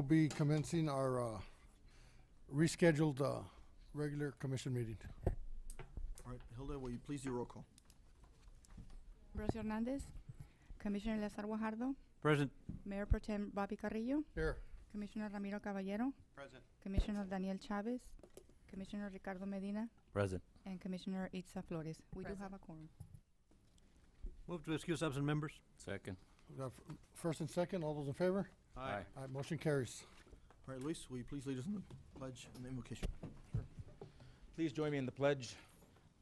be commencing our rescheduled regular commission meeting. All right, Hilda, will you please do roll call? Ambrosio Hernandez, Commissioner Lazar Guajardo, Present. Mayor Pro Tem Bobby Carrillo, Here. Commissioner Ramiro Caballero, Present. Commissioner Daniel Chavez, Commissioner Ricardo Medina, Present. and Commissioner Itza Flores. We do Present. have a quorum. Move to excuse absent members. Second. We got first and second, all those in favor? Aye. All right, motion carries. All right, Luis, will you please lead us in the pledge and the invocation? Please join me in the pledge.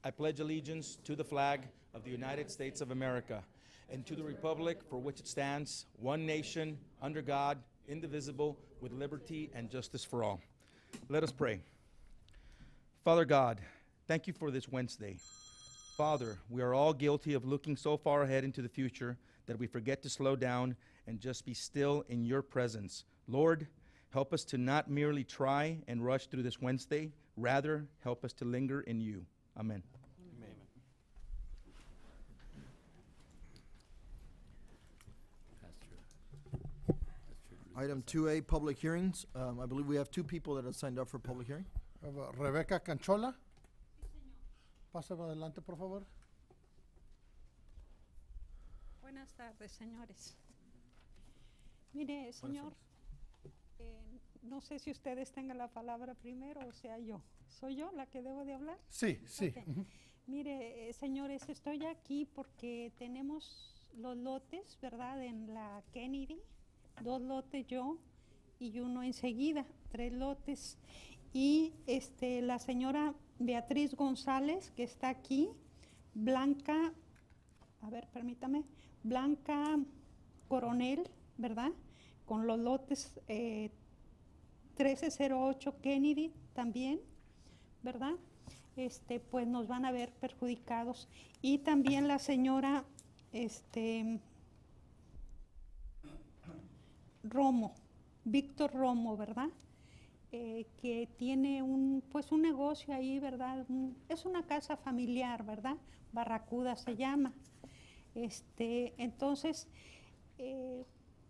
I pledge allegiance to the flag of the United States of America and to the republic for which it stands, one nation, under God, indivisible, with liberty and justice for all. Let us pray. Father God, thank you for this Wednesday. Father, we are all guilty of looking so far ahead into the future that we forget to slow down and just be still in your presence. Lord, help us to not merely try and rush through this Wednesday, rather help us to linger in you. Amen. Amen. Item 2A, public hearings. I believe we have two people that have signed up for public hearing. We have Rebecca Canchola. Pásame adelante, por favor. Buenas tardes, señores. Mire, señor, no sé si ustedes tengan la palabra primero o sea yo. ¿Soy yo la que debo de hablar? Sí, sí. Ok. Mire, señores, estoy aquí porque tenemos los lotes, ¿verdad? En la Kennedy, 2 lotes yo y uno enseguida, 3 lotes. Y la señora Beatriz González, que está aquí, Blanca, a ver, permítame, Blanca Coronel, ¿verdad? Con los lotes 1308 Kennedy también, ¿verdad? Pues nos van a ver perjudicados. Y también la señora Romo, Víctor Romo, ¿verdad? Que tiene un negocio ahí, ¿verdad? Es una casa familiar, ¿verdad? Barracuda se llama. Entonces,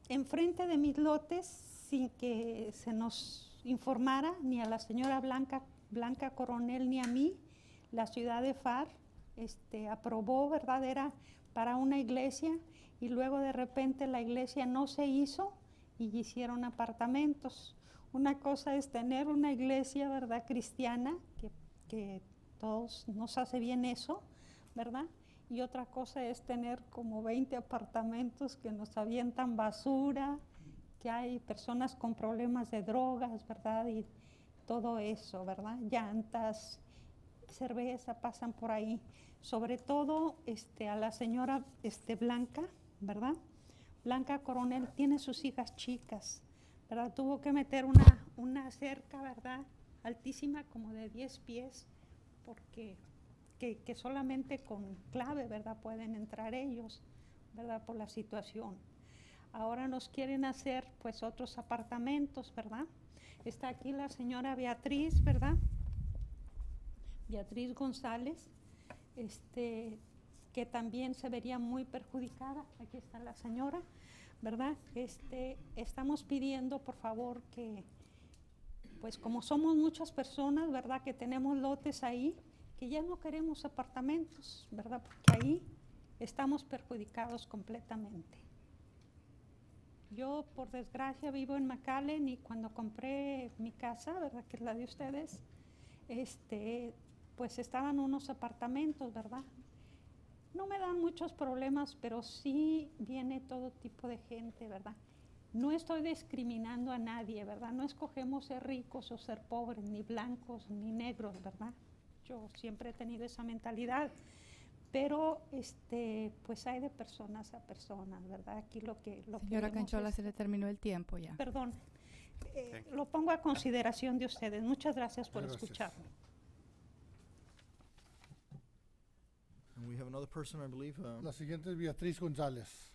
enfrente de mis lotes, sin que se nos informara ni a la señora Blanca Coronel ni a mí, la ciudad de Pharr aprobó, ¿verdad? Era para una iglesia y luego de repente la iglesia no se hizo y hicieron apartamentos. Una cosa es tener una iglesia, ¿verdad? Cristiana, que todos nos hace bien eso, ¿verdad? Y otra cosa es tener como 20 apartamentos que nos avientan basura, que hay personas con problemas de drogas, ¿verdad? Y todo eso, ¿verdad? Llantas, cerveza pasan por ahí. Sobre todo a la señora Blanca, ¿verdad? Blanca Coronel tiene sus hijas chicas, ¿verdad? Tuvo que meter una cerca, ¿verdad? Altísima, como de 10 pies, porque que solamente con clave, ¿verdad? Pueden entrar ellos, ¿verdad? Por la situación. Ahora nos quieren hacer, pues, otros apartamentos, ¿verdad? Está aquí la señora Beatriz, ¿verdad? Beatriz González, que también se vería muy perjudicada. Aquí está la señora, ¿verdad? Estamos pidiendo, por favor, que, pues como somos muchas personas, ¿verdad? Que tenemos lotes ahí, que ya no queremos apartamentos, ¿verdad? Porque ahí estamos perjudicados completamente. Yo, por desgracia, vivo en McAllen y cuando compré mi casa, ¿verdad? Que es la de ustedes, pues estaban unos apartamentos, ¿verdad? No me dan muchos problemas, pero sí viene todo tipo de gente, ¿verdad? No estoy discriminando a nadie, ¿verdad? No escogemos ser ricos o ser pobres, ni blancos, ni negros, ¿verdad? Yo siempre he tenido esa mentalidad, pero pues hay de personas a personas, ¿verdad? Aquí lo que Señora vemos Canchola, es- se le terminó el tiempo ya. Perdón, lo pongo a consideración de ustedes. Muchas gracias por Gracias. escucharme. And we have another person, I believe. La siguiente es Beatriz González.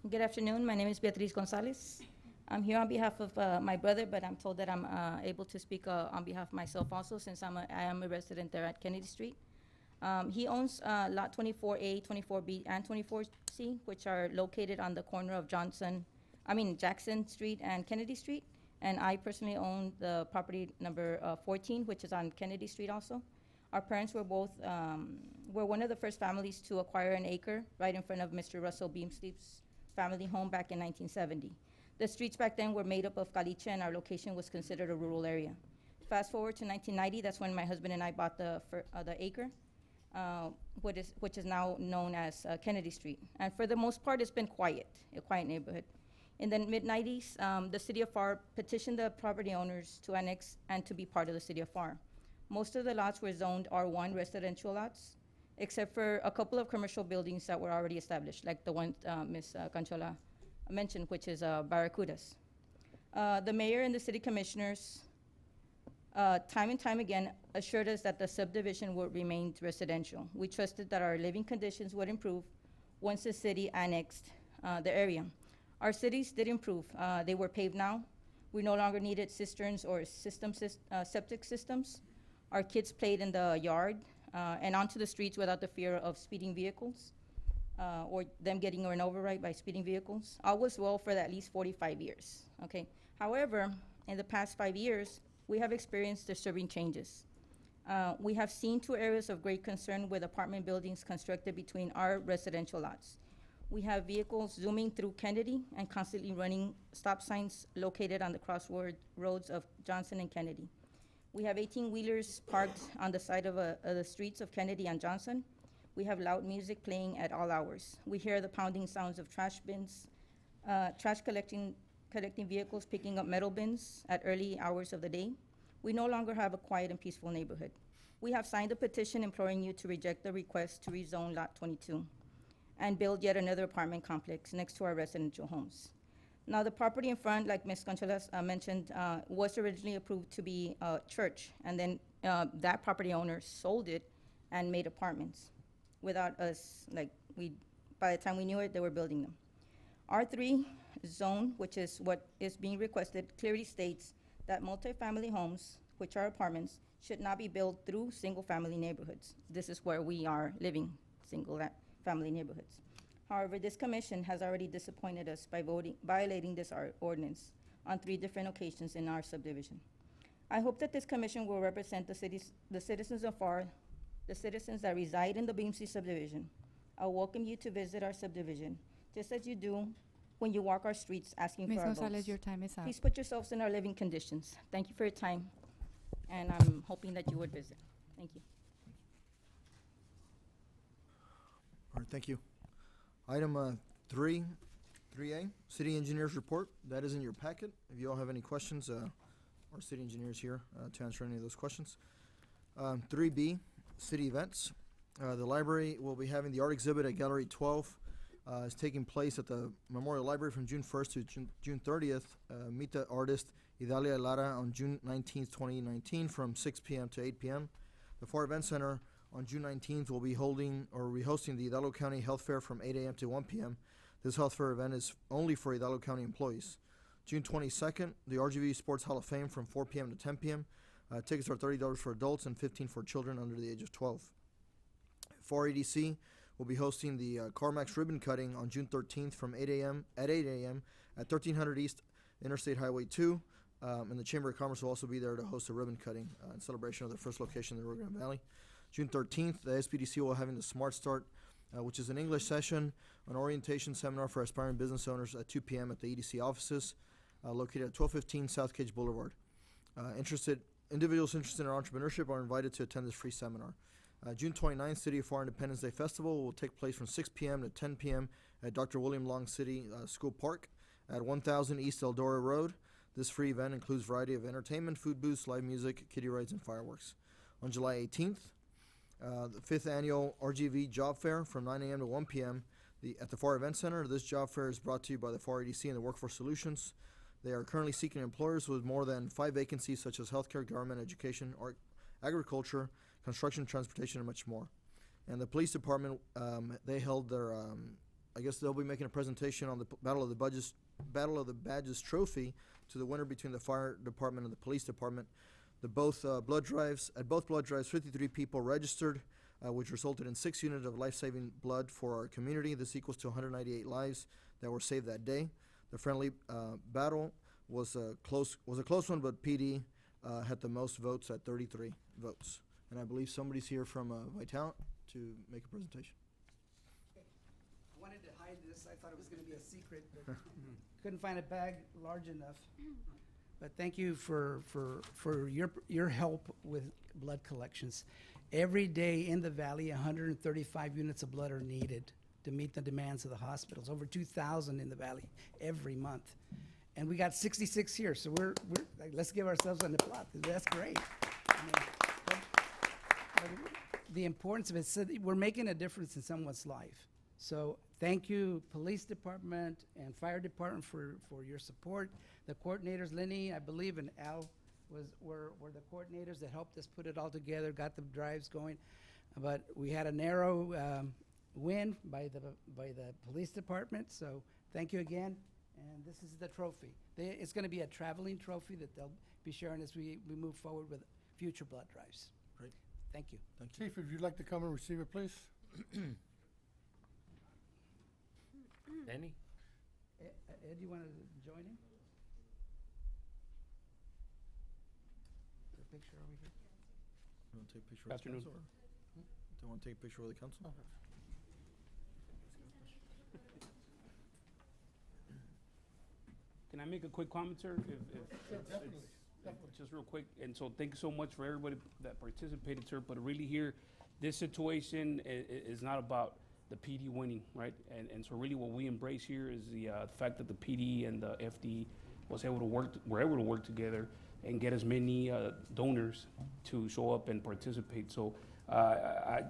Good afternoon. My name is Beatriz Gonzalez. I'm here on behalf of my brother, but I'm told that I'm able to speak on behalf of myself also, since I am a resident there at Kennedy Street. He owns Lot 24A, 24B, and 24C, which are located on the corner of Jackson Street and Kennedy Street. And I personally own the property number 14, which is on Kennedy Street also. Our parents were were one of the first families to acquire an acre right in front of Mr. Russell Beamsleep's family home back in 1970. The streets back then were made up of caliche, and our location was considered a rural area. Fast forward to 1990, that's when my husband and I bought the acre, which is now known as Kennedy Street. And for the most part, it's been a quiet neighborhood. In the mid-90s, the city of Pharr petitioned the property owners to annex and to be part of the city of Pharr. Most of the lots were zoned R1 residential lots, except for a couple of commercial buildings that were already established, like the one Ms. Canchola mentioned, which is Barracudas. The mayor and the city commissioners, time and time again, assured us that the subdivision would remain residential. We trusted that our living conditions would improve once the city annexed the area. Our cities did improve. They were paved now. We no longer needed cisterns or septic systems. Our kids played in the yard and onto the streets without the fear of speeding vehicles or them getting run over by speeding vehicles. All was well for at least 45 years, okay? However, in the past 5 years, we have experienced disturbing changes. We have seen two areas of great concern with apartment buildings constructed between our residential lots. We have vehicles zooming through Kennedy and constantly running stop signs located on the crossroads of Johnson and Kennedy. We have 18-wheelers parked on the side of the streets of Kennedy and Johnson. We have loud music playing at all hours. We hear the pounding sounds of trash bins, trash collecting vehicles picking up metal bins at early hours of the day. We no longer have a quiet and peaceful neighborhood. We have signed a petition imploring you to reject the request to rezone Lot 22 and build yet another apartment complex next to our residential homes. Now, the property in front, like Ms. Concholas mentioned, was originally approved to be a church, and then that property owner sold it and made apartments without us, by the time we knew it, they were building them. R3 zone, which is what is being requested, clearly states that multifamily homes, which are apartments, should not be built through single-family neighborhoods. This is where we are living, single-family neighborhoods. However, this commission has already disappointed us by violating this ordinance on 3 different occasions in our subdivision. I hope that this commission will represent the citizens of Pharr, the citizens that reside in the Beamsey subdivision. I welcome you to visit our subdivision, just as you do when you walk our streets asking Ms. for our Gonzalez, votes. your time is up. Please put yourselves in our living conditions. Thank you for your time, and I'm hoping that you would visit. Thank you. All right, thank you. Item 3A, City Engineers Report. That is in your packet. If you all have any questions, our city engineer is here to answer any of those questions. 3B, City Events. The library will be having the art exhibit at Gallery 12. It's taking place at the Memorial Library from June 1st to June 30th. Meet the artist Idalia Lara on June 19th, 2019 from 6 p.m. to 8 p.m. The Pharr Event Center on June 19th will be hosting the Hidalgo County Health Fair from 8 a.m. to 1 p.m. This health fair event is only for Hidalgo County employees. June 22nd, the RGV Sports Hall of Fame from 4 p.m. to 10 p.m. Tickets are $30 for adults and $15 for children under the age of 12. Pharr EDC will be hosting the CarMax ribbon cutting on June 13th from 8 a.m. at 1300 East Interstate Highway 2. And the Chamber of Commerce will also be there to host a ribbon cutting in celebration of their first location in the Rio Grande Valley. June 13th, the SPDC will be having the Smart Start, which is an English session, an orientation seminar for aspiring business owners at 2 p.m. at the EDC offices located at 1215 South Cage Boulevard. Individuals interested in entrepreneurship are invited to attend this free seminar. June 29th, City of Pharr Independence Day Festival will take place from 6 p.m. to 10 p.m. at Dr. William Long City School Park at 1000 East Eldora Road. This free event includes a variety of entertainment, food booths, live music, kiddie rides, and fireworks. On July 18th, the 5th Annual RGV Job Fair from 9 a.m. to 1 p.m. At the Pharr Event Center. This job fair is brought to you by the Pharr EDC and the Workforce Solutions. They are currently seeking employers with more than 5 vacancies such as healthcare, government, education, agriculture, construction, transportation, and much more. And the police department, they held their, I guess they'll be making a presentation on the Battle of the Badges trophy to the winner between the fire department and the police department. At both blood drives, 53 people registered. which resulted in 6 units of life-saving blood for our community. This equals to 198 lives that were saved that day. The friendly battle was a close one, but PD had the most votes at 33 votes. And I believe somebody's here from Vital to make a presentation. I wanted to hide this. I thought it was going to be a secret, but couldn't find a bag large enough. But thank you for your help with blood collections. Every day in the valley, 135 units of blood are needed to meet the demands of the hospitals. Over 2,000 in the valley every month, and we got 66 here. So we're like, let's give ourselves an applause. That's great. I mean, but the importance of it, so we're making a difference in someone's life. So thank you, police department and fire department for your support. The coordinators, Lenny, I believe, and Al were the coordinators that helped us put it all together, got the drives going. But we had a narrow win by the police department. So thank you again. And this is the trophy. It's going to be a traveling trophy that they'll be sharing as we move forward with future blood drives. Great. Thank you. Thank you. Chief, if you'd like to come and receive it, please. Danny? Ed, you want to join in? The picture over here. You want to take a picture with the Afternoon. council? Do you want to take a picture with the council? Can I make a quick comment, sir? Just real quick, and so thank you so much for everybody that participated, sir, but really here, this situation is not about the PD winning, right? And so really what we embrace here is the fact that the PD and the FD were able to work together and get as many donors to show up and participate. So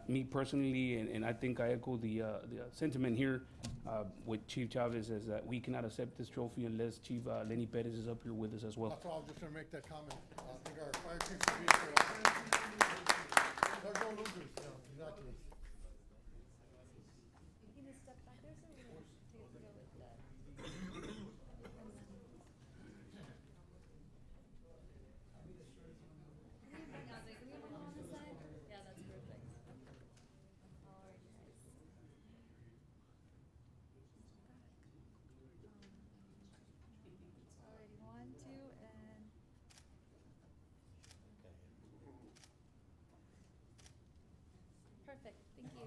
me personally, and I think I echo the sentiment here with Chief Chavez, is that we cannot accept this trophy unless Chief Lenny Perez is up here with us as well. That's why I was just going to make that comment. I think our fire chief should be there. There's no losers. Yeah, exactly. Perfect, thank you.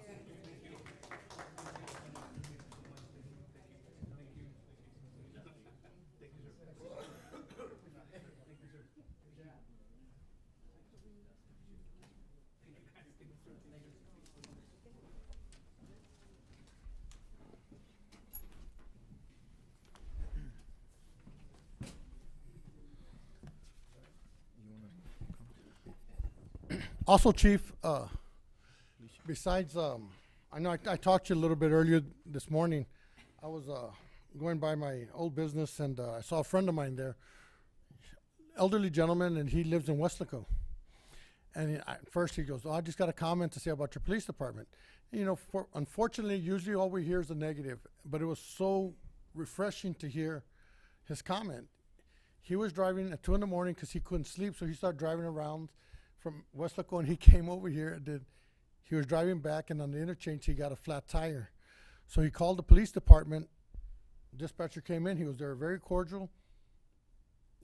Also, Chief, besides, I know I talked to you a little bit earlier this morning. I was going by my old business, and I saw a friend of mine there, elderly gentleman, and he lives in Westlaco. And at first he goes, "Oh, I just got a comment to say about your police department." And, you know, unfortunately, usually all we hear is the negative, but it was so refreshing to hear his comment. He was driving at 2 in the morning because he couldn't sleep, so he started driving around from Westlaco, and he came over here and he was driving back, and on the interchange he got a flat tire. So he called the police department. Dispatcher came in. He was there, very cordial.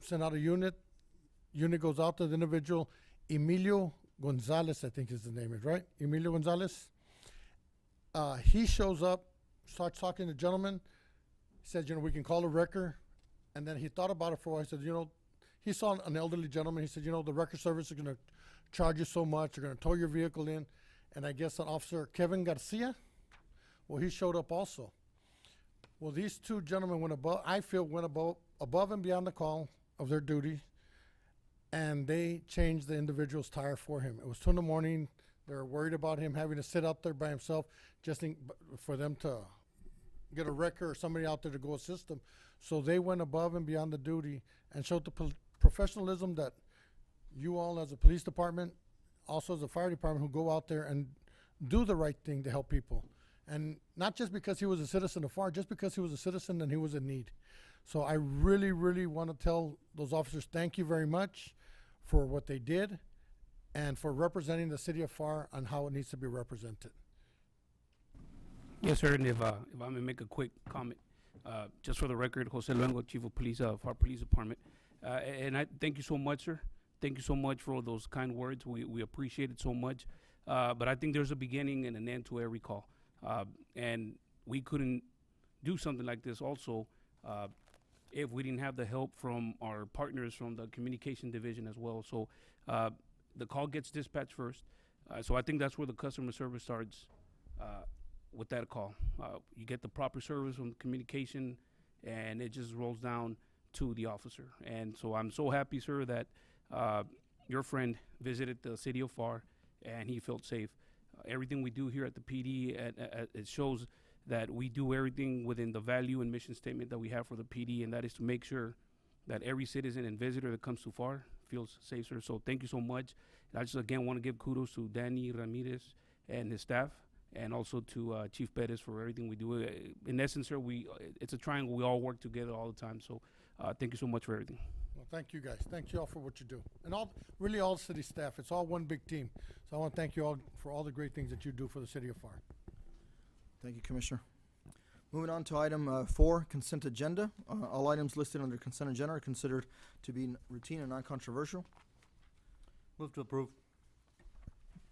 Sent out a unit. Unit goes out to the individual. Emilio Gonzalez, I think is the name, is right? Emilio Gonzalez. He shows up, starts talking to the gentleman. He said, "You know, we can call a wrecker." And then he thought about it for a while. He said, "You know," he saw an elderly gentleman. He said, "You know, the wrecker service is going to charge you so much. They're going to tow your vehicle in." And I guess an officer, Kevin Garcia, well, he showed up also. Well, these two gentlemen went above and beyond the call of their duty, and they changed the individual's tire for him. It was 2 in the morning. They were worried about him having to sit out there by himself just for them to get a wrecker or somebody out there to go assist them. So they went above and beyond the duty and showed the professionalism that you all as a police department, also as a fire department, who go out there and do the right thing to help people. And not just because he was a citizen of Pharr, just because he was a citizen and he was in need. So I really, really want to tell those officers thank you very much for what they did. and for representing the city of Pharr on how it needs to be represented. Yes, sir, and if I may make a quick comment, just for the record, Jose Luengo, Chief of Police of our Police Department. And I thank you so much, sir. Thank you so much for all those kind words. We appreciate it so much. But I think there's a beginning and an end to every call. And we couldn't do something like this also if we didn't have the help from our partners from the communication division as well. So the call gets dispatched first. So I think that's where the customer service starts with that call. You get the proper service from the communication, and it just rolls down to the officer. And so I'm so happy, sir, that your friend visited the city of Pharr, and he felt safe. Everything we do here at the PD, it shows that we do everything within the value and mission statement that we have for the PD, and that is to make sure that every citizen and visitor that comes to Pharr feels safe, sir. So thank you so much. And I just, again, want to give kudos to Danny Ramirez and his staff, and also to Chief Perez for everything we do. In essence, sir, it's a triangle. We all work together all the time. So thank you so much for everything. Well, thank you guys. Thank you all for what you do. And really all city staff. It's all one big team. So I want to thank you all for all the great things that you do for the city of Pharr. Thank you, Commissioner. Moving on to item 4, consent agenda. All items listed under consent agenda are considered to be routine and non-controversial. Move to approve.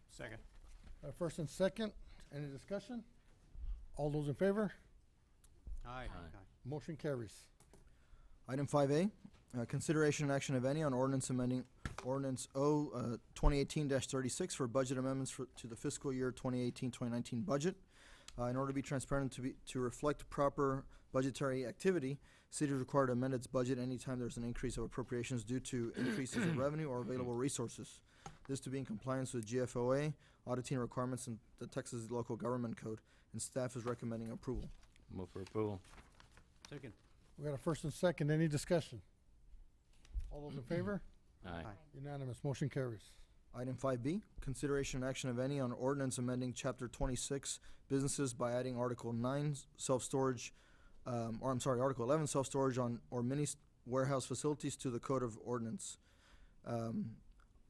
Second. First and second, any discussion? All those in favor? Aye. Motion carries. Item 5A, consideration and action, if any, on ordinance amending ordinance 2018-36 for budget amendments to the fiscal year 2018-2019 budget. In order to be transparent to reflect proper budgetary activity, city is required to amend its budget anytime there's an increase of appropriations due to increases in revenue or available resources. This to be in compliance with GFOA, auditing requirements in the Texas Local Government Code, and staff is recommending approval. Move for approval. Second. We got a first and second, any discussion? All those in favor? Aye. Unanimous, motion carries. Item 5B, consideration and action, of any, on ordinance amending Chapter 26 businesses by adding Article 9 self-storage, Article 11 self-storage or mini warehouse facilities to the Code of Ordinance.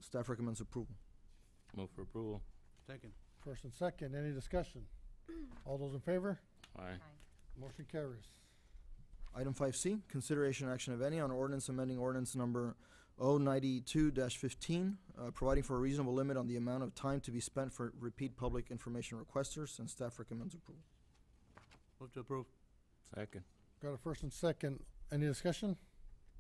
Staff recommends approval. Move for approval. Second. First and second, any discussion? All those in favor? Aye. Motion carries. Item 5C, consideration and action, of any, on ordinance amending ordinance number 092-15, providing for a reasonable limit on the amount of time to be spent for repeat public information requesters, and staff recommends approval. Move to approve. Second. Got a first and second, any discussion?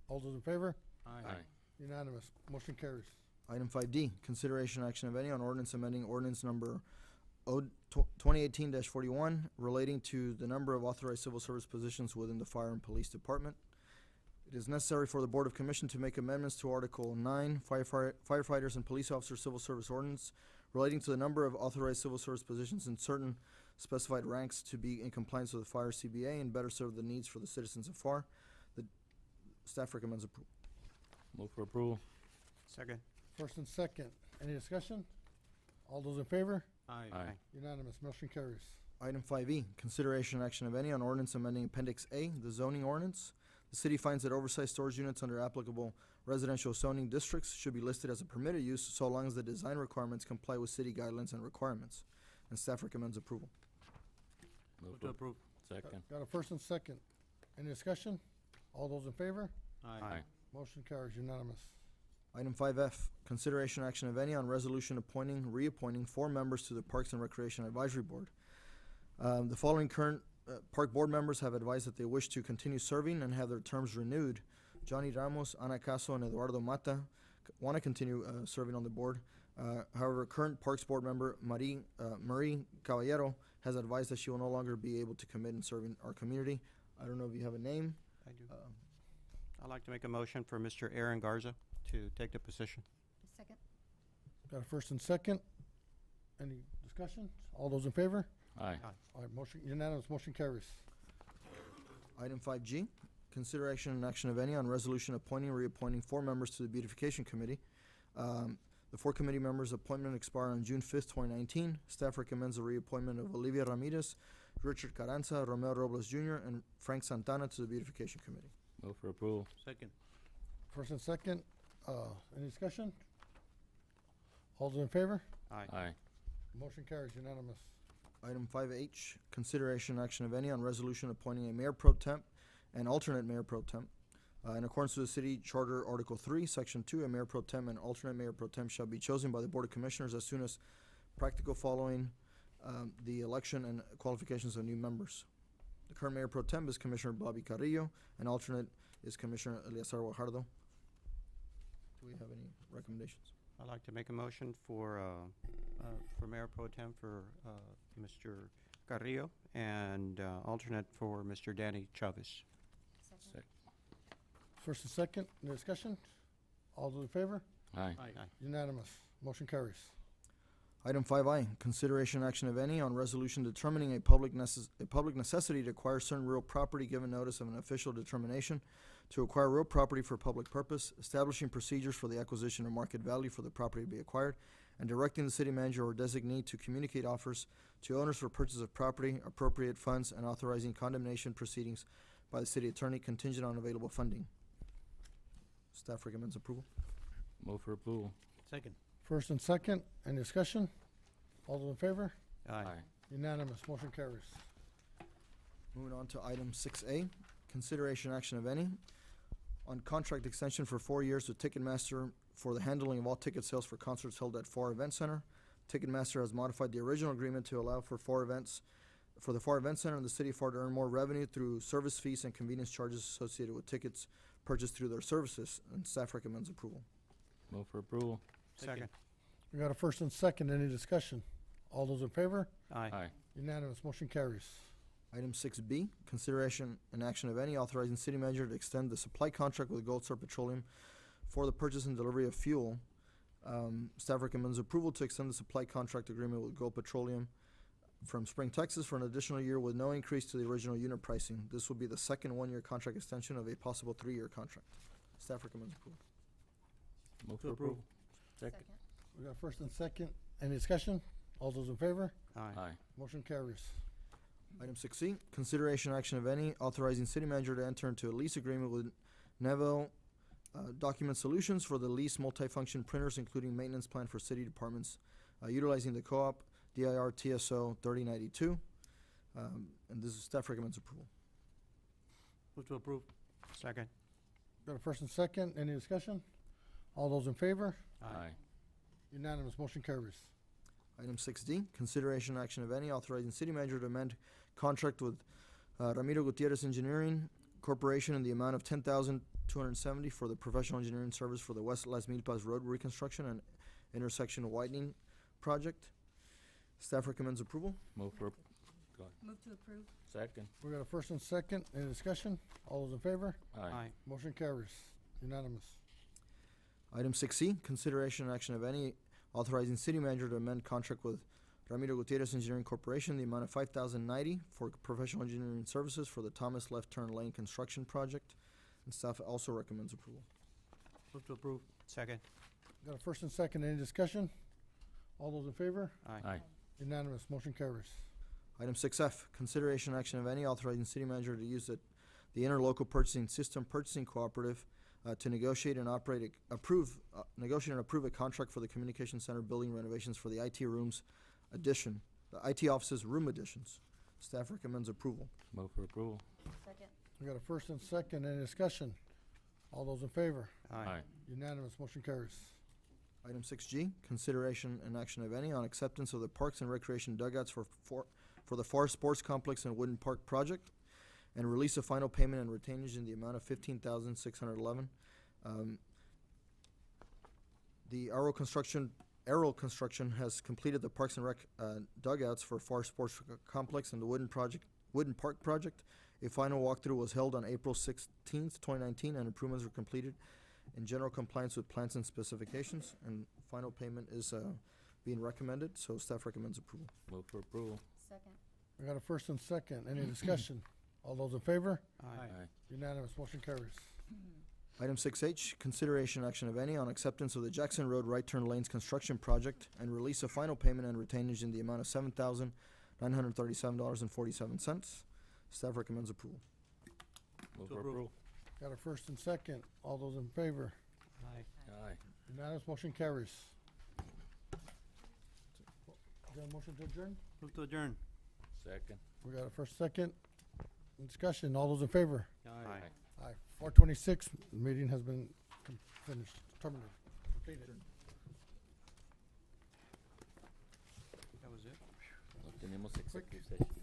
All those in favor? Aye. Unanimous, motion carries. Item 5D, consideration and action, of any, on ordinance amending ordinance number 2018-41, relating to the number of authorized civil service positions within the Fire and Police Department. It is necessary for the Board of Commission to make amendments to Article 9, Firefighters and Police Officers Civil Service Ordinance, relating to the number of authorized civil service positions in certain specified ranks to be in compliance with the Fire CBA and better serve the needs for the citizens of FAR. The staff recommends approval. Move for approval. Second. First and second, any discussion? All those in favor? Aye. Unanimous, motion carries. Item 5E, consideration and action, of any, on ordinance amending Appendix A, the zoning ordinance. The city finds that oversized storage units under applicable residential zoning districts should be listed as a permitted use so long as the design requirements comply with city guidelines and requirements. And staff recommends approval. Move Move to approve. Second. Got a first and second, any discussion? All those in favor? Aye. Motion carries, unanimous. Item 5F, consideration action, of any, on resolution reappointing 4 members to the Parks and Recreation Advisory Board. The following current park board members have advised that they wish to continue serving and have their terms renewed. Johnny Ramos, Ana Caso, and Eduardo Mata want to continue serving on the board. However, current Parks Board member Marie Caballero has advised that she will no longer be able to commit in serving our community. I don't know if you have a name. I do. I'd like to make a motion for Mr. Aaron Garza to take the position. Second. Got a first and second, any discussion? All those in favor? Aye. All right, motion, unanimous, motion carries. Item 5G, consideration and action, of any, on resolution appointing and reappointing 4 members to the Beautification Committee. The 4 committee members' appointment expire on June 5th, 2019. Staff recommends the reappointment of Olivia Ramirez, Richard Carranza, Romeo Robles Jr., and Frank Santana to the Beautification Committee. Move for approval. Second. First and second, any discussion? All those in favor? Aye. Aye. Motion carries unanimous. Item 5H, consideration action of any on resolution appointing a mayor pro temp and alternate mayor pro temp. In accordance with the city charter, Article 3, Section 2, a mayor pro tem and alternate mayor pro tem shall be chosen by the Board of Commissioners as soon as practical following the election and qualifications of new members. The current mayor pro tem is Commissioner Bobby Carrillo, and alternate is Commissioner Eleazar Guajardo. Do we have any recommendations? I'd like to make a motion for Mayor Pro Tem for Mr. Carrillo and alternate for Mr. Danny Chavez. Sec- First and second, any discussion? All those in favor? Aye. Unanimous. Motion carries. Item 5I, consideration action of any on resolution determining a public necessity to acquire certain real property given notice of an official determination to acquire real property for public purpose, establishing procedures for the acquisition of market value for the property to be acquired, and directing the city manager or designee to communicate offers to owners for purchase of property, appropriate funds, and authorizing condemnation proceedings by the city attorney contingent on available funding. Staff recommends approval. Move for approval. Second. First and second, any discussion? All those in favor? Aye. Unanimous. Motion carries. Moving on to item 6A, consideration action of any on contract extension for 4 years with Ticketmaster for the handling of all ticket sales for concerts held at Pharr Event Center. Ticketmaster has modified the original agreement to allow for the Pharr Event Center and the city of Pharr to earn more revenue through service fees and convenience charges associated with tickets purchased through their services, and staff recommends approval. Move for approval. Second. We got a first and second, any discussion? All those in favor? Aye. Aye. Unanimous. Motion carries. Item 6B, consideration and action of any authorizing city manager to extend the supply contract with Gold Star Petroleum for the purchase and delivery of fuel. Staff recommends approval to extend the supply contract agreement with Gold Petroleum from Spring, Texas for an additional year with no increase to the original unit pricing. This will be the second one-year contract extension of a possible 3-year contract. Staff recommends approval. Move for approval. Second. We got a first and second, any discussion? All those in favor? Aye. Aye. Motion carries. Item 6C, consideration action of any authorizing city manager to enter into a lease agreement with Neville Document Solutions for the lease multifunction printers, including maintenance plan for city departments, utilizing the co-op DIR TSO 3092. And this is staff recommends approval. Move to approve. Second. Got a first and second, any discussion? All those in favor? Aye. Unanimous. Motion carries. Item 6D, consideration action of any authorizing city manager to amend contract with Ramiro Gutierrez Engineering Corporation in the amount of $10,270 for the professional engineering service for the West Las Milpas Road reconstruction and intersection widening project. Staff recommends approval. Move for, go ahead. Move to approve. Second. We got a first and second, any discussion? All those in favor? Aye. Motion carries. Unanimous. Item 6C, consideration and action of any authorizing city manager to amend contract with Ramiro Gutierrez Engineering Corporation in the amount of $5,090 for professional engineering services for the Thomas Left Turn Lane construction project. And staff also recommends approval. Move to approve. Second. Got a first and second, any discussion? All those in favor? Aye. Aye. Unanimous. Motion carries. Item 6F, consideration and action of any authorizing city manager to use the interlocal purchasing system purchasing cooperative to negotiate and approve a contract for the communication center building renovations for the IT rooms addition, the IT offices room additions. Staff recommends approval. Move for approval. Second. We got a first and second, any discussion? All those in favor? Aye. Unanimous. Motion carries. Item 6G, consideration and action of any on acceptance of the Parks and Recreation dugouts for the Pharr Sports Complex and Wooden Park project, and release of final payment and retainage in the amount of $15,611. The Arrow Construction has completed the Parks and Rec dugouts for Pharr Sports Complex and the Wooden Park project. A final walkthrough was held on April 16th, 2019, and improvements were completed in general compliance with plans and specifications, and final payment is being recommended, so staff recommends approval. Move for approval. Second. We got a first and second, any discussion? All those in favor? Aye. Unanimous. Motion carries. Item 6H, consideration action of any on acceptance of the Jackson Road Right Turn Lanes construction project and release of final payment and retainage in the amount of $7,937.47. Staff recommends approval. Move To for approve. approval. Got a first and second, all those in favor? Aye. Aye. Unanimous. Motion carries. a motion to adjourn? Move to adjourn. Second. We got a first, second. Discussion, all those in favor? Aye. Aye. 4:26, meeting has been finished, terminated, completed. That was it? No tenemos executive session.